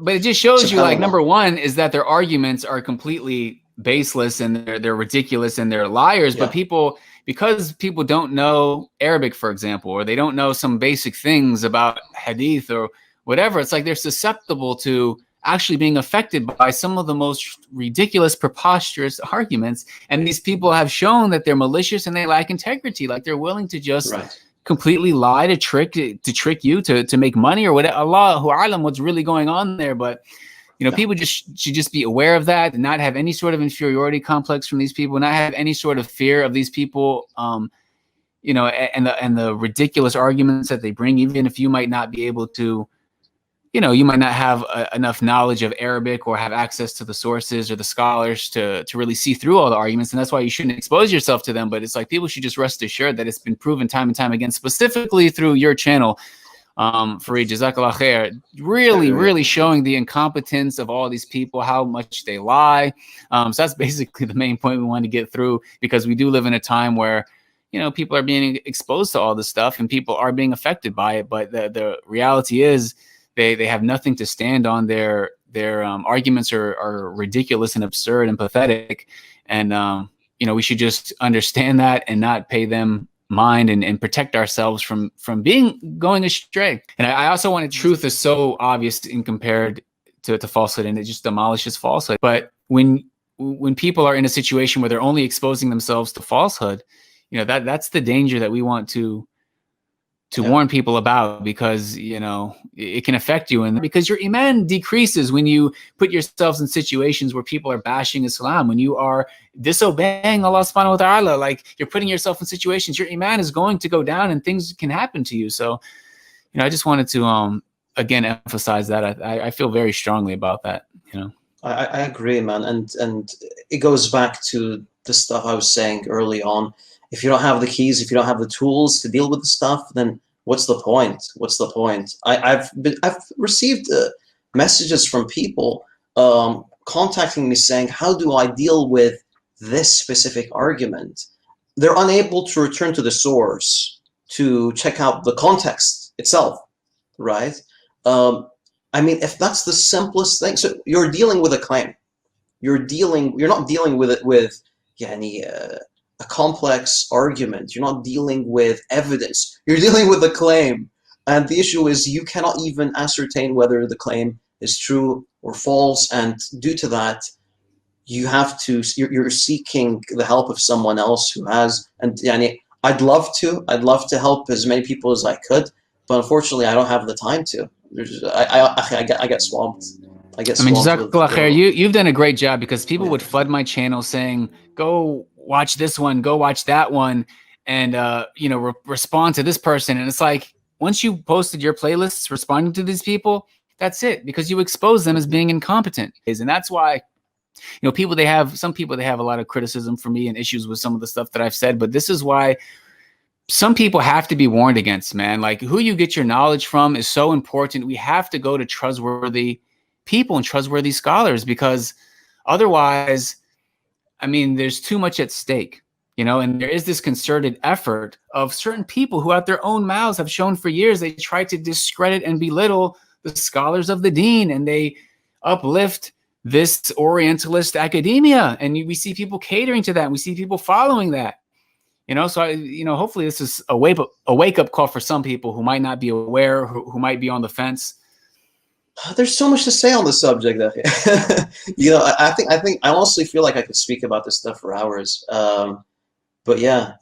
But it just shows you, like, SubhanAllah. number one is that their arguments are completely baseless and they're ridiculous and they're liars. But Yeah. because people don't know Arabic, for example, or they don't know some basic things about Hadith or whatever, it's like they're susceptible to actually being affected by some of the most ridiculous, preposterous arguments. And these people have shown that they're malicious and they lack integrity. Like, they're willing to just Right. completely lie to trick you to make money or whatever. Allahu alam what's really going on there. But Yeah. people should just be aware of that and not have any sort of inferiority complex from these people, not have any sort of fear of these people, and the ridiculous arguments that they bring, even if you might not be able to, you might not have enough knowledge of Arabic or have access to the sources or the scholars to really see through all the arguments. And that's why you shouldn't expose yourself to them. But it's like, people should just rest assured that it's been proven time and time again, specifically through your channel, Farid, Jazakallah khair, really showing the incompetence of all these people, how much they lie. So that's basically the main point we want to get through, because we do live in a time where, people are being exposed to all this stuff and people are being affected by it. But the reality is, they have nothing to stand on. Their arguments are ridiculous and absurd and pathetic. And, we should just understand that and not pay them mind and protect ourselves from going astray. And I also wanted, truth is so obvious in compared to falsehood, and it just demolishes falsehood. But when people are in a situation where they're only exposing themselves to falsehood, that's the danger that we want to warn people about, because it can affect you, and because your iman decreases when you put yourselves in situations where people are bashing Islam, when you are disobeying Allah subhanahu wa ta'ala. Like, you're putting yourself in situations, your iman is going to go down and things can happen to you. So I just wanted to again emphasize that. I feel very strongly about that. I agree, man, and it goes back to the stuff I was saying early on. If you don't have the keys, if you don't have the tools to deal with the stuff, then what's the point? What's the point? I've received messages from people contacting me saying, how do I deal with this specific argument? They're unable to return to the source to check out the context itself, right? If that's the simplest thing, so you're dealing with a claim. You're not dealing with it with a complex argument. You're not dealing with evidence. You're dealing with a claim. And the issue is, you cannot even ascertain whether the claim is true or false. And due to that, you're seeking the help of someone else who has, and I'd love to help as many people as I could, but unfortunately I don't have the time to. I get swamped. Jazakallah khair, you've done a great job, because people would flood my channel saying, go watch this one, go watch that one, and respond to this person. And it's like, once you posted your playlists responding to these people, that's it, because you expose them as being incompetent. And that's why some people, they have a lot of criticism for me and issues with some of the stuff that I've said. But this is why some people have to be warned against, man. Like, who you get your knowledge from is so important. We have to go to trustworthy people and trustworthy scholars, because otherwise, there's too much at stake, and there is this concerted effort of certain people who out their own mouths have shown for years they try to discredit and belittle the scholars of the deen, and they uplift this Orientalist academia, and we see people catering to that, and we see people following that. So hopefully this is a wake up call for some people who might not be aware, who might be on the fence. There's so much to say on the subject. I honestly feel like I could speak about this stuff for hours. But yeah.